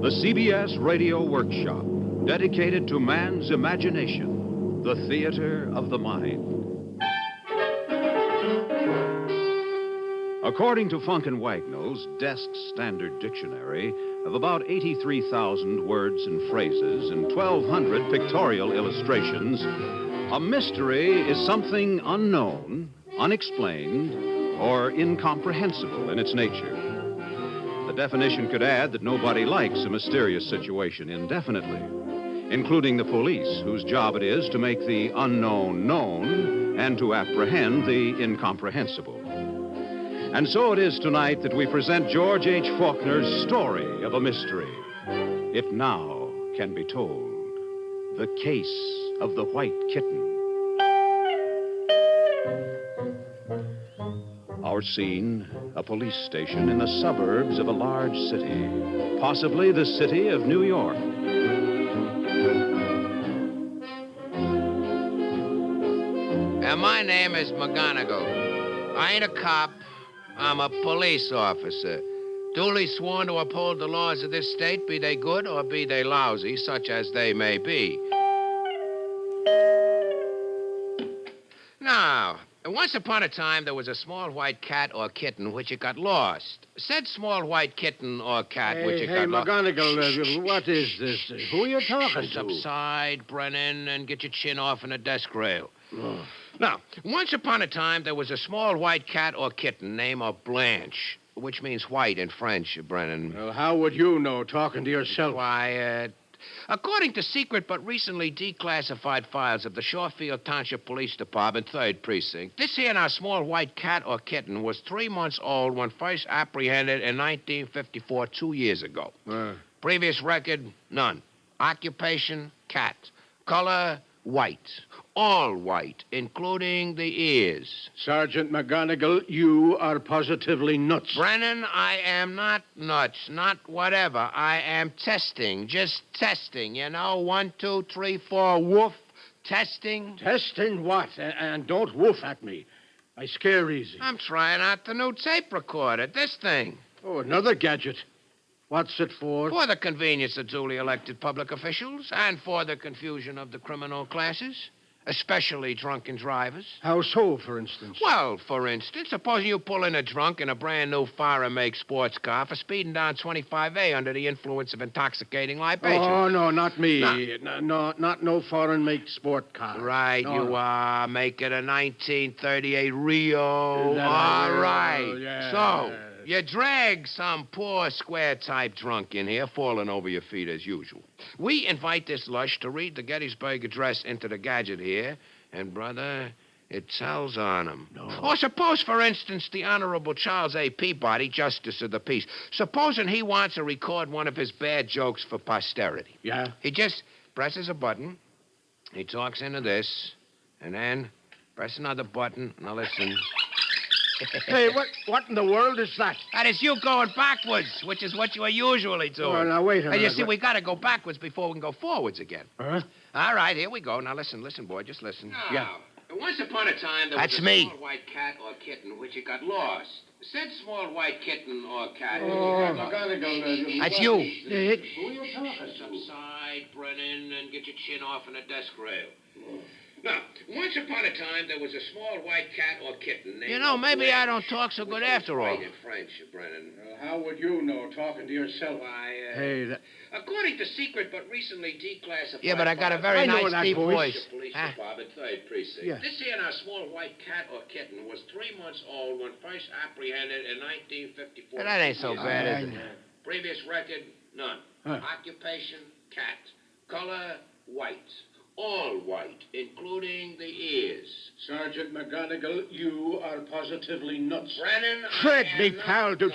The CBS Radio Workshop, dedicated to man's imagination, the theater of the mind. According to Funk and Wagnall's desk standard dictionary of about 83,000 words and phrases and 1,200 pictorial illustrations, a mystery is something unknown, unexplained, or incomprehensible in its nature. The definition could add that nobody likes a mysterious situation indefinitely, including the police, whose job it is to make the unknown known and to apprehend the incomprehensible. And so it is tonight that we present George H. Faulkner's story of a mystery, it now can be told. The Case of the White Kitten. Our scene, a police station in the suburbs of a large city, possibly the city of New York. My name is McGonagall. I ain't a cop. I'm a police officer, duly sworn to uphold the laws of this state, be they good or be they lousy, such as they may be. Now, once upon a time, there was a small white cat or kitten which it got lost. Said small white kitten or cat which it got lost. Hey, McGonagall, what is this? Who are you talking to? Subside, Brennan, and get your chin off in a desk rail. Oh. Now, once upon a time, there was a small white cat or kitten named Blanche, which means white in French, Brennan. Well, how would you know, talking to yourself? Quiet. According to secret but recently declassified files of the Shorefield Township Police Department, 3rd Precinct, this here now small white cat or kitten was 3 months old when first apprehended in 1954, 2 years ago. Previous record, none. Occupation, cat. Color, white. All white, including the ears. Sergeant McGonagall, you are positively nuts. Brennan, I am not nuts, not whatever. I am testing, just testing, you know. 1, 2, 3, 4, woof, testing. Testing what? And don't woof at me. I scare easy. I'm trying out the new tape recorder, this thing. Oh, another gadget. What's it for? For the convenience of duly elected public officials and for the confusion of the criminal classes. Especially drunken drivers. How so, for instance? Well, for instance, supposing you pull in a drunk in a brand-new fire-make sports car for speeding down 25A under the influence of intoxicating libation. Oh, no, not me. No, not no foreign-make sport car. Right, no, you no. are. Make it a 1938 Rio. All right. Yeah. So, you drag some poor square-type drunk in here, falling over your feet as usual. We invite this lush to read the Gettysburg Address into the gadget here, and, brother, it tells on him. No. Or suppose, for instance, the Honorable Charles A. Peabody, Justice of the Peace, supposing he wants to record one of his bad jokes for posterity. Yeah? He just presses a button, he talks into this, and then press another button. Now, listen. Hey, what in the world is that? That is you going backwards, which is what you are usually doing. Oh, now, wait a minute. And you see, we got to go backwards before we can go forwards again. Huh? All right, here we go. Now, listen, boy, just listen. Yeah. Once upon a time, there was a small white cat or kitten which it got lost. Said small white kitten or cat. McGonagall. That's you. Who are you talking to? Subside, Brennan, and get your chin off in a desk rail. Now, once upon a time, there was a small white cat or kitten named... You know, maybe I don't talk so good after all. White in French, Brennan. How would you know, talking to yourself? According to secret but recently declassified... Yeah, but I got a very nice deep voice. Police Department, 3rd Precinct. Yeah. This here now small white cat or kitten was 3 months old when first apprehended in 1954. That ain't so bad, is it? Previous record, none. Occupation, cat. Color, white. All white, including the ears. Sergeant McGonagall, you are positively nuts. Brennan, Fred, me pal, do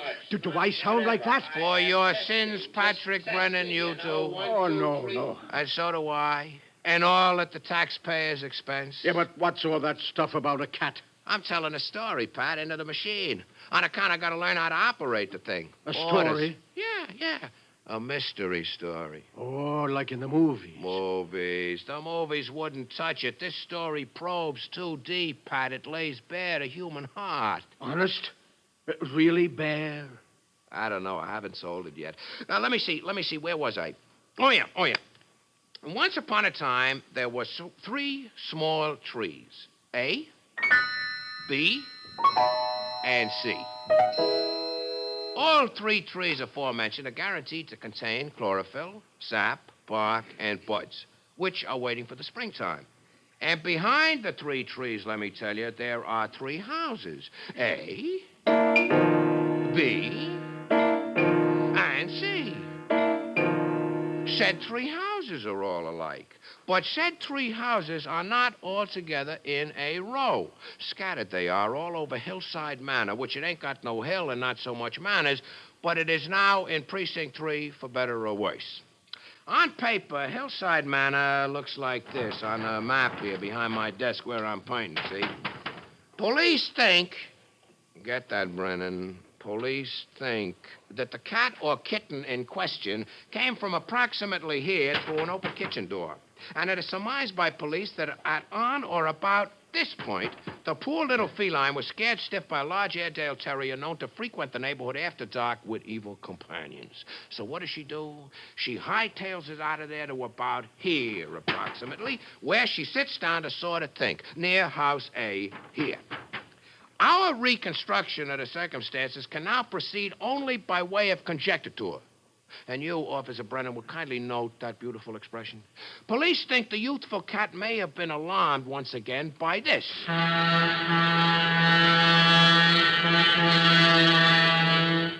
I sound like that? For your sins, Patrick Brennan, you do. Oh, no. And so do I. And all at the taxpayer's expense. Yeah, but what's all that stuff about a cat? I'm telling a story, Pat, into the machine. On account I got to learn how to operate the thing. A story? Yeah. A mystery story. Oh, like in the movies. The movies wouldn't touch it. This story probes too deep, Pat. It lays bare the human heart. Honest? Really bare? I don't know. I haven't sold it yet. Now, let me see. Where was I? Oh, yeah. Once upon a time, there were 3 small trees. A, B, and C. All 3 trees aforementioned are guaranteed to contain chlorophyll, sap, bark, and buds, which are waiting for the springtime. And behind the 3 trees, let me tell you, there are 3 houses. A, B, and C. Said 3 houses are all alike. But said 3 houses are not all together in a row. Scattered they are all over Hillside Manor, which it ain't got no hill and not so much manners, but it is now in Precinct 3 for better or worse. On paper, Hillside Manor looks like this on a map here behind my desk where I'm pointing, see? Police think, get that, Brennan, police think that the cat or kitten in question came from approximately here through an open kitchen door. And it is surmised by police that at on or about this point, the poor little feline was scared stiff by a large Airedale Terrier known to frequent the neighborhood after dark with evil companions. So what does she do? She hightails it out of there to about here, approximately, where she sits down to sort of think, near House A, here. Our reconstruction of the circumstances can now proceed only by way of conjecture. And you, Officer Brennan, would kindly note that beautiful expression. Police think the youthful cat may have been alarmed once again by this.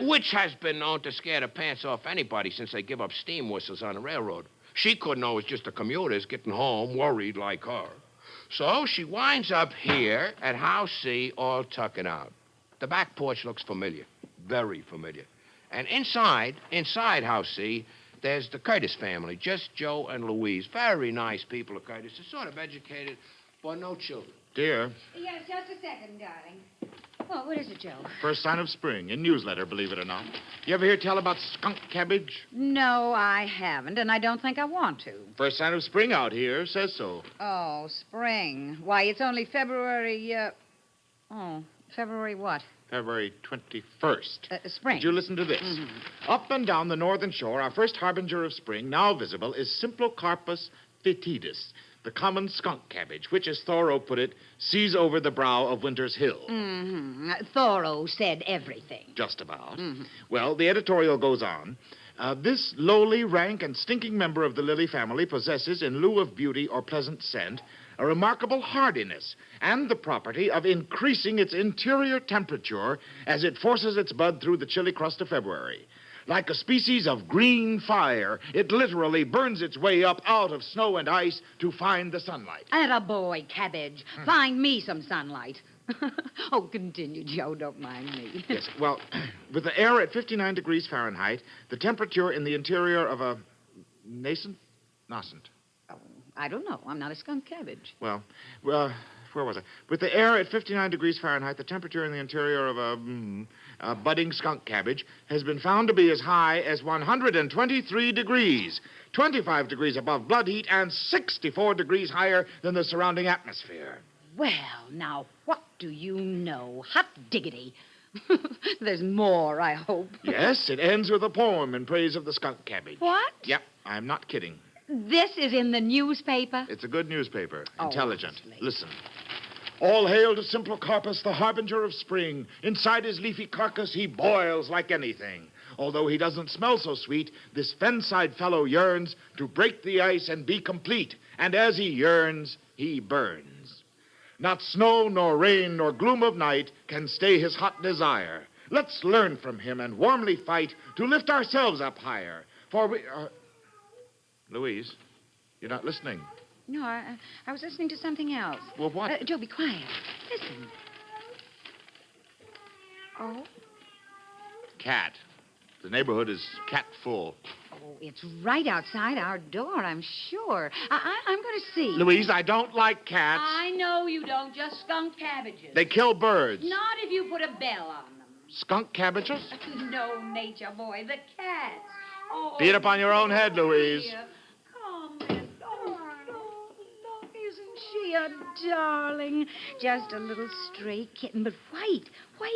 Which has been known to scare the pants off anybody since they give up steam whistles on the railroad. She couldn't know it's just the commuters getting home worried like her. So she winds up here at House C, all tucking out. The back porch looks familiar, very familiar. And inside House C, there's the Curtis family, just Joe and Louise. Very nice people, the Curtis. They're sort of educated, but no children. Dear. Yes, just a second, darling. Oh, what is it, Joe? First sign of spring in newsletter, believe it or not. You ever hear tell about skunk cabbage? No, I haven't, and I don't think I want to. First sign of spring out here says so. Oh, spring. Why, it's only February, February what? February 21st. Spring. Did you listen to this? Mm-hmm. Up and down the northern shore, our first harbinger of spring, now visible, is Symplocarpus fetidus, the common skunk cabbage, which, as Thoreau put it, sees over the brow of winter's hill. Mm-hmm. Thoreau said everything. Just about. Mm-hmm. Well, the editorial goes on. This lowly, rank, and stinking member of the lily family possesses, in lieu of beauty or pleasant scent, a remarkable hardiness and the property of increasing its interior temperature as it forces its bud through the chilly crust of February. Like a species of green fire, it literally burns its way up out of snow and ice to find the sunlight. Attaboy, Cabbage. Find me some sunlight. Oh, continue, Joe. Don't mind me. Yes, well, with the air at 59 degrees Fahrenheit, the temperature in the interior of a nascent? Oh, I don't know. I'm not a skunk cabbage. Well, where was I? With the air at 59 degrees Fahrenheit, the temperature in the interior of a budding skunk cabbage has been found to be as high as 123 degrees, 25 degrees above blood heat, and 64 degrees higher than the surrounding atmosphere. Well, now, what do you know? Hot diggity. There's more, I hope. Yes, it ends with a poem in praise of the skunk cabbage. What? Yep, I'm not kidding. This is in the newspaper? It's a good newspaper. Oh, intelligent. honestly. Listen. All hail to Symplocarpus, the harbinger of spring. Inside his leafy carcass, he boils like anything. Although he doesn't smell so sweet, this fen-side fellow yearns to break the ice and be complete. And as he yearns, he burns. Not snow, nor rain, nor gloom of night can stay his hot desire. Let's learn from him and warmly fight to lift ourselves up higher. For we... Louise, you're not listening. No, I was listening to something else. Well, what? Joe, be quiet. Listen. Oh? Cat. The neighborhood is cat full. Oh, it's right outside our door, I'm sure. I'm going to see. Louise, I don't like cats. I know you don't, just skunk cabbages. They kill birds. Not if you put a bell on them. Skunk cabbages? No, nature boy, the cats. Oh, Beat up on your own head, Louise. Dear. Come in. Oh, no, isn't she a darling? Just a little stray kitten, but white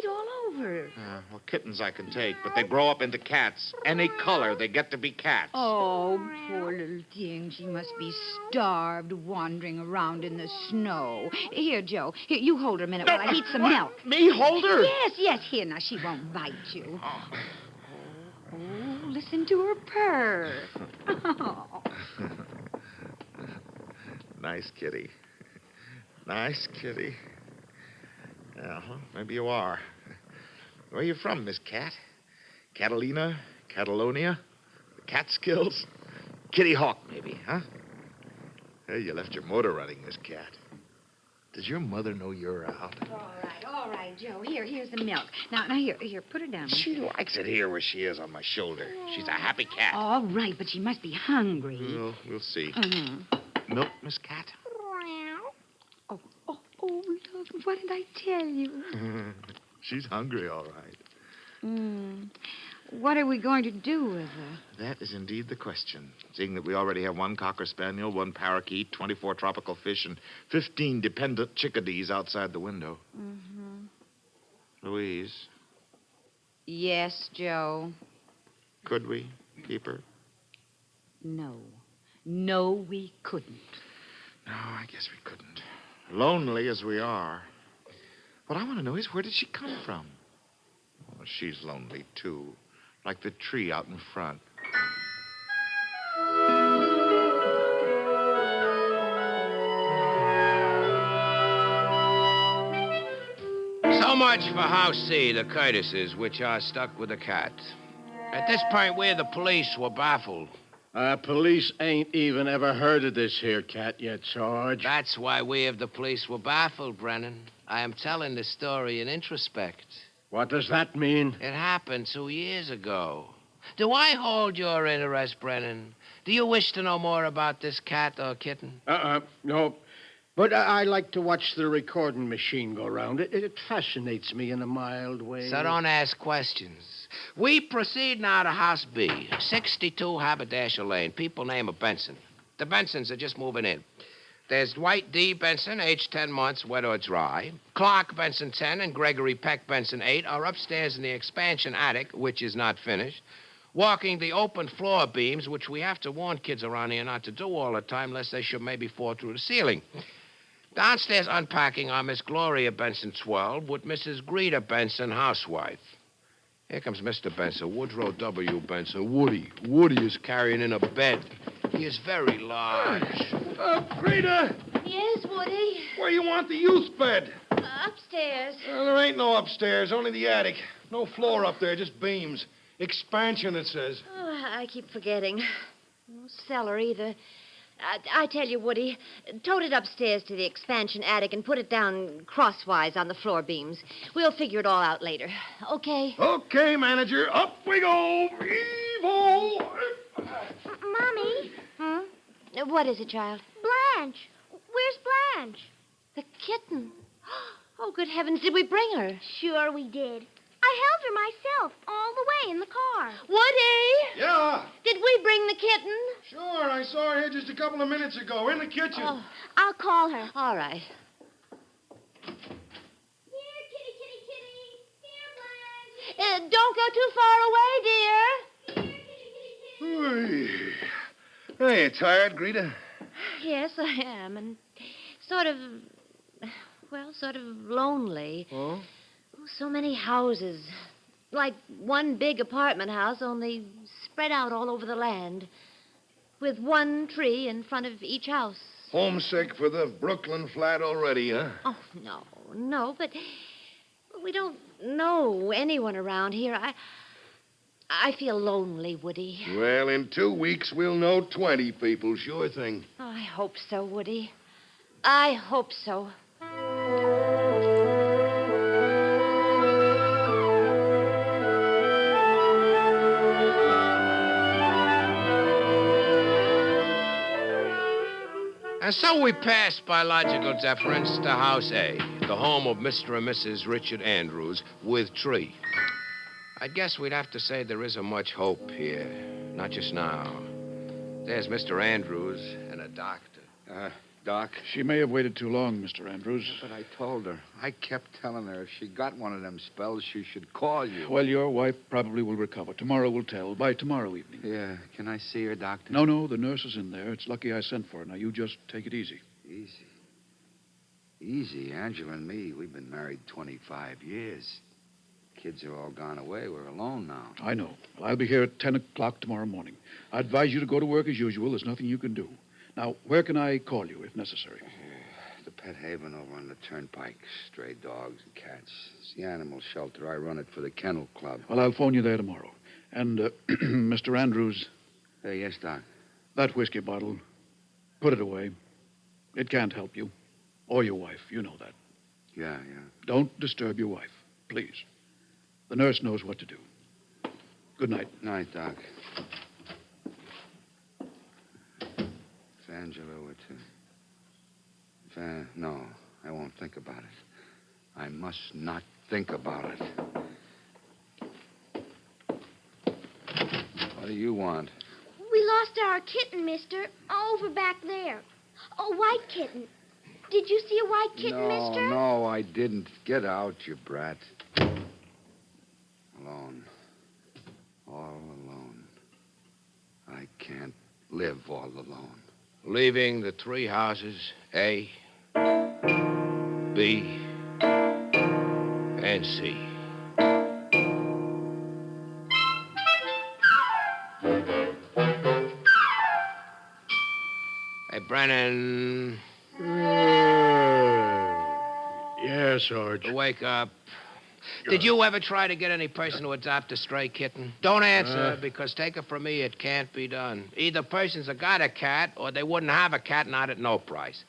all over. Well, kittens I can take, but they grow up into cats. Any color, they get to be cats. Oh, poor little thing. She must be starved wandering around in the snow. Here, Joe. Here, you hold her a minute while I heat some milk. Me hold her? Yes. Here, now, she won't bite you. Oh, listen to her purr. Oh. Nice kitty. Nice kitty. Uh-huh. Maybe you are. Where are you from, Miss Cat? Catalina? Catalonia? The Catskills? Kitty Hawk, maybe, huh? Hey, you left your motor running, Miss Cat. Does your mother know you're out? All right, Joe. Here's the milk. Now, here, put her down. She likes it here where she is on my shoulder. She's a happy cat. All right, but she must be hungry. Well, we'll see. Mm-hmm. Milk, Miss Cat? Look, what did I tell you? She's hungry, all right. What are we going to do with her? That is indeed the question. Seeing that we already have 1 cocker spaniel, 1 parakeet, 24 tropical fish, and 15 dependent chickadees outside the window. Mm-hmm. Louise, Yes, Joe. could we keep her? No. No, we couldn't. No, I guess we couldn't. Lonely as we are. What I want to know is, where did she come from? Well, she's lonely, too. Like the tree out in front. So much for House C, the Curtises, which are stuck with the cat. At this point, we, the police, were baffled. Police ain't even ever heard of this here cat yet, Sarge. That's why we of the police were baffled, Brennan. I am telling the story in introspect. What does that mean? It happened 2 years ago. Do I hold your interest, Brennan? Do you wish to know more about this cat or kitten? No. But I like to watch the recording machine go round. It fascinates me in a mild way. So don't ask questions. We proceed now to House B, 62 Haberdasher Lane. People name of Benson. The Bensons are just moving in. There's Dwight D. Benson, aged 10 months, wet or dry. Clark Benson, 10, and Gregory Peck Benson, 8, are upstairs in the expansion attic, which is not finished, walking the open floor beams, which we have to warn kids around here not to do all the time, lest they should maybe fall through the ceiling. Downstairs unpacking are Miss Gloria Benson, 12, with Mrs. Greta Benson, housewife. Here comes Mr. Benson, Woodrow W. Benson. Woody is carrying in a bed. He is very large. Greta, Yes, Woody. where you want the youth bed? Upstairs. Well, there ain't no upstairs, only the attic. No floor up there, just beams. Expansion, it says. Oh, I keep forgetting. No cellar either. I tell you, Woody, tote it upstairs to the expansion attic and put it down crosswise on the floor beams. We'll figure it all out later. Okay? Okay, manager, up we go. Evo! Mommy? What is it, child? Blanche. Where's Blanche? The kitten. Oh, good heavens, did we bring her? Sure we did. I held her myself all the way in the car. Woody! Yeah, Did we bring the kitten? sure. I saw her here just a couple of minutes ago in the kitchen. Oh, I'll call her. all right. Here, kitty, kitty, kitty. Here, Blanche. Don't go too far away, dear. Here, kitty, kitty, kitty. Hey, you tired, Greta? Yes, I am, and sort of lonely. Oh? Oh, so many houses. Like one big apartment house, only spread out all over the land. With one tree in front of each house. Homesick for the Brooklyn flat already, huh? Oh, no, but we don't know anyone around here. I feel lonely, Woody. Well, in 2 weeks, we'll know 20 people, sure thing. Oh, I hope so, Woody. I hope so. And so we pass by logical deference to House A, the home of Mr. and Mrs. Richard Andrews, with tree. I guess we'd have to say there isn't much hope here. Not just now. There's Mr. Andrews and a doctor. Doc? She may have waited too long, Mr. Andrews. But I told her. I kept telling her if she got one of them spells, she should call you. Well, your wife probably will recover. Tomorrow will tell. By tomorrow evening. Yeah. Can I see her, Doctor? No. The nurse is in there. It's lucky I sent for her. Now, you just take it easy. Easy? Easy? Angela and me, we've been married 25 years. Kids are all gone away. We're alone now. I know. Well, I'll be here at 10 o'clock tomorrow morning. I advise you to go to work as usual. There's nothing you can do. Now, where can I call you if necessary? The pet haven over on the turnpike. Stray dogs and cats. It's the animal shelter. I run it for the Kennel Club. Well, I'll phone you there tomorrow. And, Mr. Andrews. Yes, Doc. That whiskey bottle, put it away. It can't help you. Or your wife. You know that. Yeah. Don't disturb your wife, please. The nurse knows what to do. Good night. Night, Doc. If Angela were to... No, I won't think about it. I must not think about it. What do you want? We lost our kitten, mister. Over back there. A white kitten. Did you see a white kitten, mister? No, I didn't. Get out, you brat. Alone. All alone. I can't live all alone. Leaving the three houses, A, B, and C. Hey, Brennan. Yes, Sarge. Wake up. Did you ever try to get any person to adopt a stray kitten? Don't answer, because take it from me, it can't be done. Either persons have got a cat, or they wouldn't have a cat, not at no price.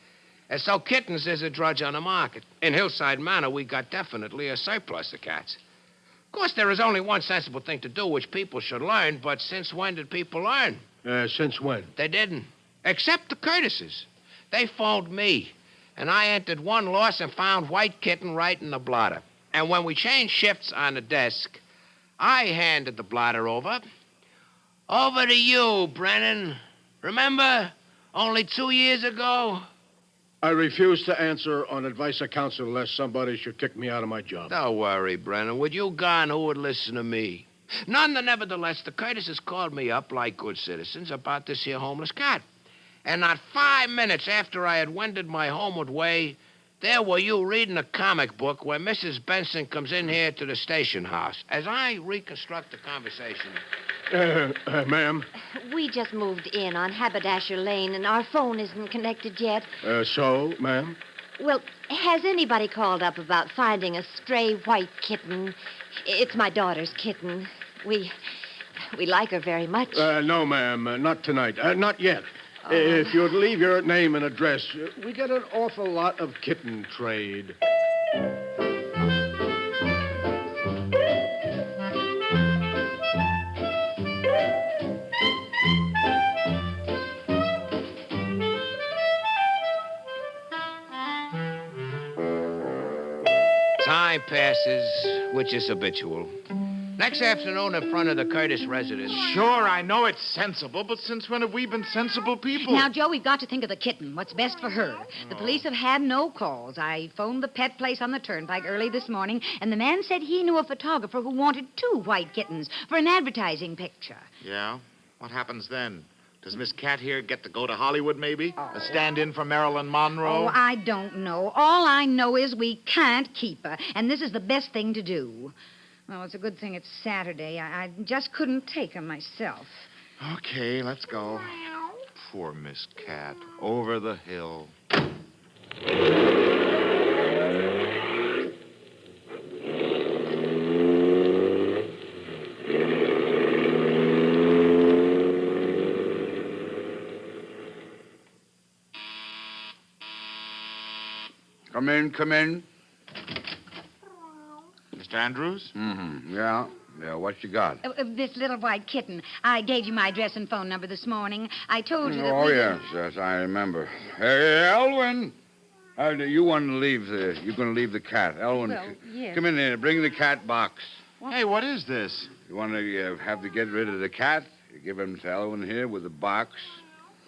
And so kittens is a drudge on the market. In Hillside Manor, we got definitely a surplus of cats. Of course, there is only one sensible thing to do, which people should learn, but since when did people learn? Since when? They didn't. Except the Curtises. They phoned me, and I entered one loss and found white kitten right in the blotter. And when we changed shifts on the desk, I handed the blotter over. Over to you, Brennan. Remember? Only 2 years ago? I refuse to answer on advice of counsel unless somebody should kick me out of my job. Don't worry, Brennan. With you gone, who would listen to me? Nevertheless, the Curtises called me up like good citizens about this here homeless cat. And not 5 minutes after I had wended my homeward way, there were you reading a comic book where Mrs. Benson comes in here to the station house. As I reconstruct the conversation... Ma'am? We just moved in on Haberdasher Lane, and our phone isn't connected yet. So, ma'am? Well, has anybody called up about finding a stray white kitten? It's my daughter's kitten. We like her very much. No, ma'am. Not tonight. Not yet. If you'd leave your name and address, we get an awful lot of kitten trade. Time passes, which is habitual. Next afternoon in front of the Curtis residence. Sure, I know it's sensible, but since when have we been sensible people? Now, Joe, we've got to think of the kitten. What's best for her? The police have had no calls. I phoned the pet place on the turnpike early this morning, and the man said he knew a photographer who wanted 2 white kittens for an advertising picture. Yeah? What happens then? Does Miss Cat here get to go to Hollywood, maybe? A stand-in for Marilyn Monroe? Oh, I don't know. All I know is we can't keep her, and this is the best thing to do. Well, it's a good thing it's Saturday. I just couldn't take her myself. Okay, let's go. Poor Miss Cat. Over the hill. Come in. Mr. Andrews? Mm-hmm. Yeah, what you got? This little white kitten. I gave you my address and phone number this morning. I told you that yes, I remember. Hey, Elwin. You want to leave you're going to leave the cat. Elwin, Well, yes. come in here. Bring the cat box. Hey, what is this? You want to have to get rid of the cat? You give him to Elwin here with the box.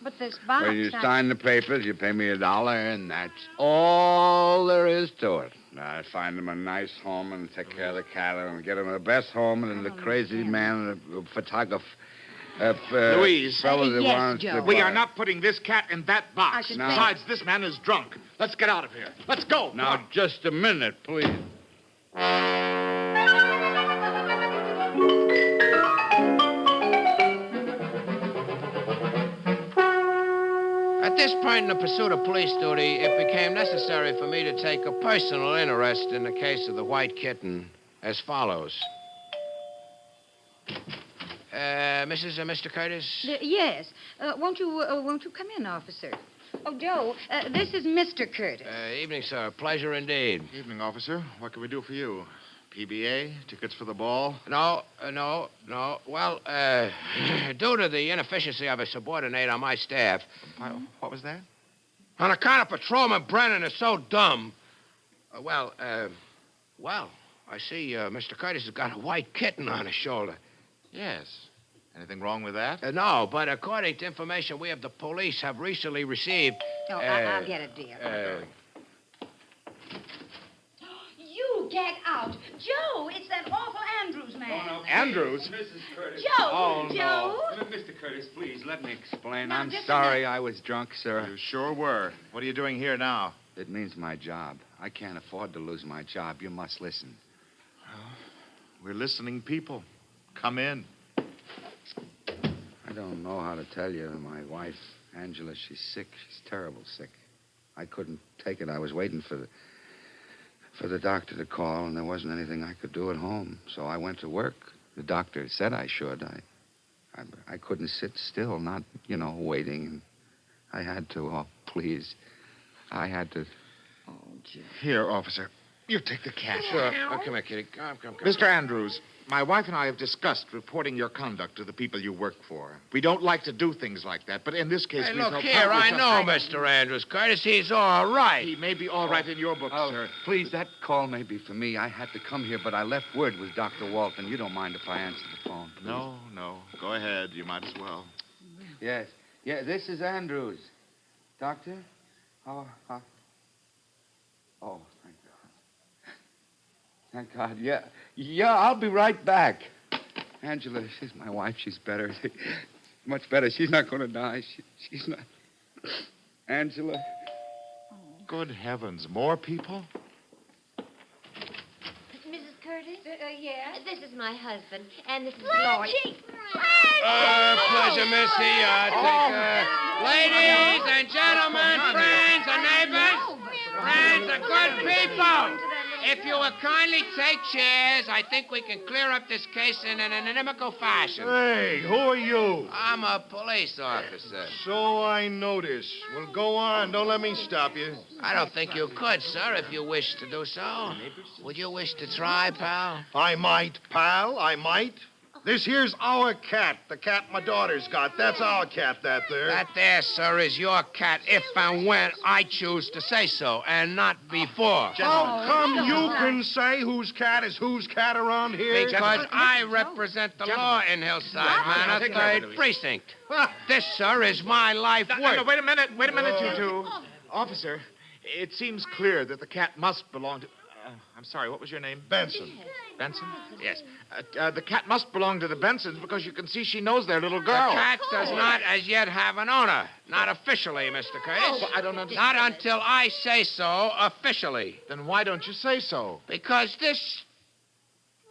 But this box... Well, you sign the papers, you pay me $1, and that's all there is to it. I find him a nice home and take care of the cattle and get him the best home and the crazy man, the photographer. Louise. Fellow that Yes, wants Joe. to We buy. are not putting this cat in that box. should No. say- Besides, this man is drunk. Let's get out of here. Let's go. Now, just a minute, please. At this point in the pursuit of police duty, it became necessary for me to take a personal interest in the case of the white kitten as follows. Mrs. and Mr. Curtis? Yes. Won't you come in, officer? Oh, Joe, this is Mr. Curtis. Evening, sir. Pleasure indeed. Evening, officer. What can we do for you? PBA? Tickets for the ball? No. Well, due to the inefficiency of a subordinate on my staff, What was that? on account of Patrolman Brennan is so dumb, I see Mr. Curtis has got a white kitten on his shoulder. Yes. Anything wrong with that? No, but according to information we have, the police have recently received... Oh, I'll get it, dear. You get out. Joe, it's that awful Andrews man. Andrews? Mrs. Curtis. Joe! Oh, no. Joe! Mr. Curtis, please, let me explain. Now, I'm just a sorry minute. I was drunk, sir. You sure were. What are you doing here now? It means my job. I can't afford to lose my job. You must listen. We're listening people. Come in. I don't know how to tell you. My wife, Angela, she's sick. She's terrible sick. I couldn't take it. I was waiting for the doctor to call, and there wasn't anything I could do at home. So I went to work. The doctor said I should. I couldn't sit still, not, waiting. And I had to. Oh, please. I had to. Oh, Joe. Here, officer. You take the cat. Sure. Oh, come here, kitty. Come. Mr. Andrews, my wife and I have discussed reporting your conduct to the people you work for. We don't like to do things like that, but in this case, Hey, we look felt here, I probably know Mr. Andrews. Curtis, he's all right. He may be all right in your book, Oh, sir. please, that call may be for me. I had to come here, but I left word with Dr. Walton. You don't mind if I answer the phone, please? No. Go ahead. You might as well. Yes. Yeah, this is Andrews. Doctor? Oh, thank God. Thank God. Yeah, I'll be right back. Angela, she's my wife. She's better. Much better. She's not going to die. She's not. Angela. Good heavens. More people? Mrs. Curtis? Yes? This is my husband, and this is Blanche! Lloyd. Pleasure, Missy. Ladies and gentlemen, friends and neighbors, friends and good people, if you will kindly take chairs, I think we can clear up this case in an inimical fashion. Hey, who are you? I'm a police officer. So I notice. Well, go on. Don't let me stop you. I don't think you could, sir, if you wish to do so. Would you wish to try, pal? I might, pal. I might. This here's our cat. The cat my daughter's got. That's our cat, that there. That there, sir, is your cat if and when I choose to say so, and not before. How come you can say whose cat is whose cat around here? Because I represent the law in Hillside Manor, 3rd Precinct. This, sir, is my life work. No, wait a minute, you two. Officer, it seems clear that the cat must belong to... I'm sorry, what was your name? Benson. Benson? Yes. The cat must belong to the Bensons because you can see she knows their little The girl. cat does not as yet have an owner. Not officially, Mr. Curtis. But I don't understand. Not until I say so officially. Then why don't you say so? Because this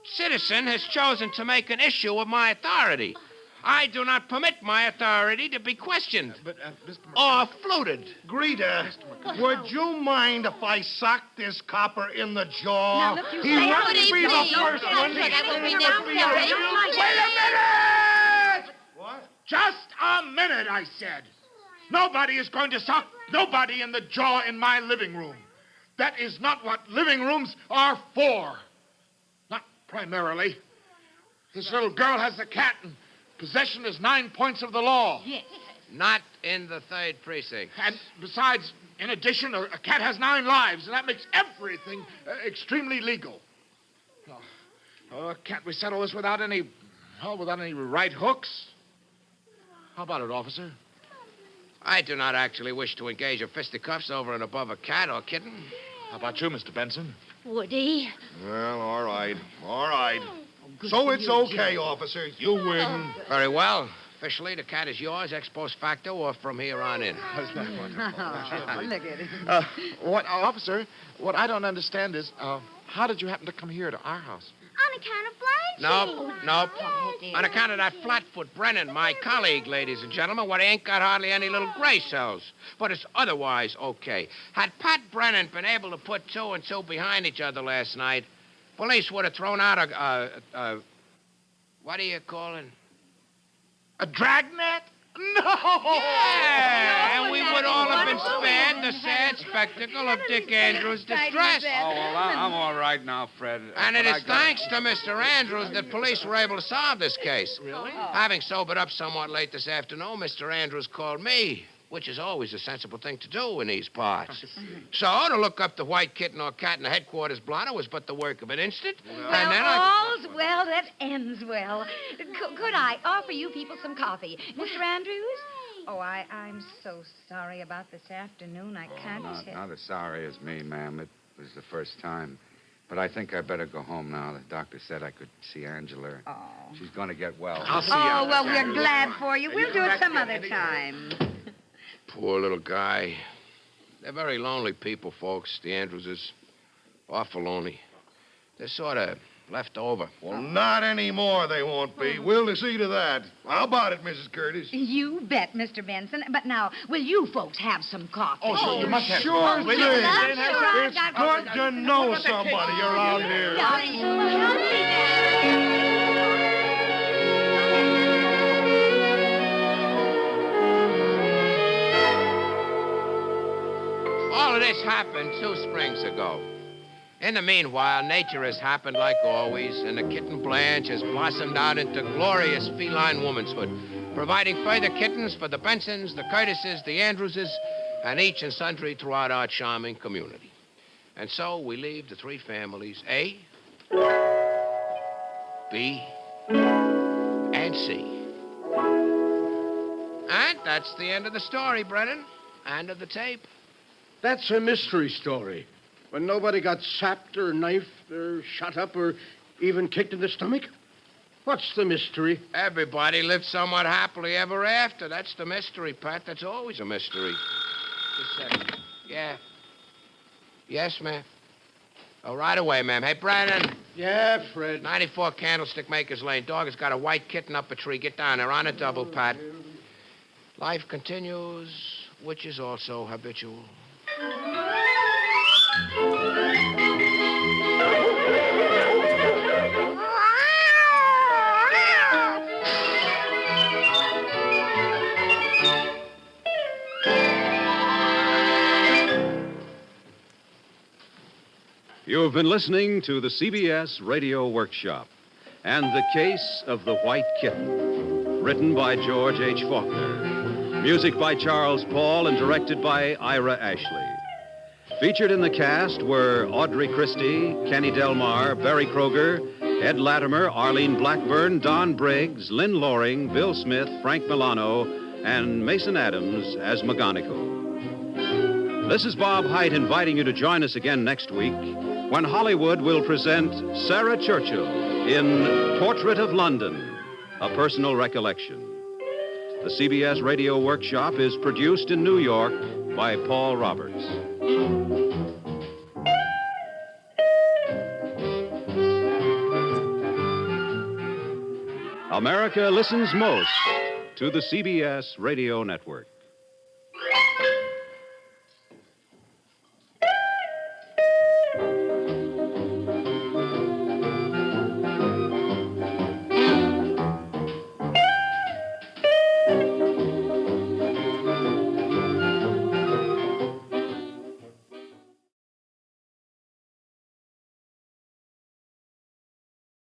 citizen has chosen to make an issue of my authority. I do not permit my authority to be questioned But, Mr. or fluted. Greta, would you mind if I socked this copper in the jaw? Now, look, you he say wouldn't what be the he first says. one to That would be stand up for you. necessary. Wait a minute! What? Just a minute, I said. Nobody is going to sock nobody in the jaw in my living room. That is not what living rooms are for. Not primarily. This little girl has the cat, and possession is 9 points of the law. Yes. Not in the 3rd Precinct. And besides, in addition, a cat has 9 lives, and that makes everything extremely legal. Can't we settle this without any right hooks? How about it, officer? I do not actually wish to engage in fisticuffs over and above a cat or kitten. How about you, Mr. Benson? Woody. Well, all right. All right. So it's okay, officer. You win. Very well. Officially, the cat is yours, ex post facto, or from here on in. Look at him. Officer, what I don't understand is, how did you happen to come here to our house? On account of Blanche. Nope. On account of that flatfoot Brennan, my colleague, ladies and gentlemen, what ain't got hardly any little gray cells. But it's otherwise okay. Had Pat Brennan been able to put two and two behind each other last night, police would have thrown out a what do you call it? A dragnet? No! Yeah, and we would all have been spared the sad spectacle of Dick Andrews' distress. Oh, well, I'm all right now, Fred. And it But is thanks to Mr. Andrews that police were able to solve this case. Really? Having sobered up somewhat late this afternoon, Mr. Andrews called me, which is always a sensible thing to do in these parts. So, to look up the white kitten or cat in the headquarters blotter was but the work of an instant. Well, and then all's well that ends well. Could I offer you people some coffee? Mr. Andrews? Oh, I'm so sorry about this afternoon. I can't tell. Not as sorry as me, ma'am. It was the first time. But I think I better go home now. The doctor said I could see Angela. Oh. She's going to get well. I'll see you. Oh, well, we're glad for you. We'll do it some other time. Poor little guy. They're very lonely people, folks, the Andrewses. Awful lonely. They're sort of left over. Well, not anymore, they won't be. We'll see to that. How about it, Mrs. Curtis? You bet, Mr. Benson. But now, will you folks have some coffee? Oh, sure, you must have. Sure thing. Sure, It's good to know somebody around here. All of this happened 2 springs ago. In the meanwhile, nature has happened like always, and the kitten Blanche has blossomed out into glorious feline womanhood, providing further kittens for the Bensons, the Curtises, the Andrewses, and each and sundry throughout our charming community. And so we leave the 3 families, A, B, and C. And that's the end of the story, Brennan. End of the tape. That's a mystery story. When nobody got sapped or knifed or shot up or even kicked in the stomach? What's the mystery? Everybody lived somewhat happily ever after. That's the mystery, Pat. That's always a mystery. Just a second. Yeah. Yes, ma'am. Oh, right away, ma'am. Hey, Brandon. Yeah, Fred. 94 Candlestick Makers Lane. Dog has got a white kitten up a tree. Get down there on a double, Pat. Life continues, which is also habitual. You have been listening to the CBS Radio Workshop and the Case of the White Kitten, written by George H. Faulkner, music by Charles Paul, and directed by Ira Ashley. Featured in the cast were Audrey Christie, Kenny Delmar, Barry Kroger, Ed Latimer, Arlene Blackburn, Don Briggs, Lynn Loring, Bill Smith, Frank Milano, and Mason Adams as McGonigal. This is Bob Hite inviting you to join us again next week when Hollywood will present Sarah Churchill in Portrait of London, a personal recollection. The CBS Radio Workshop is produced in New York by Paul Roberts. America listens most to the CBS Radio Network.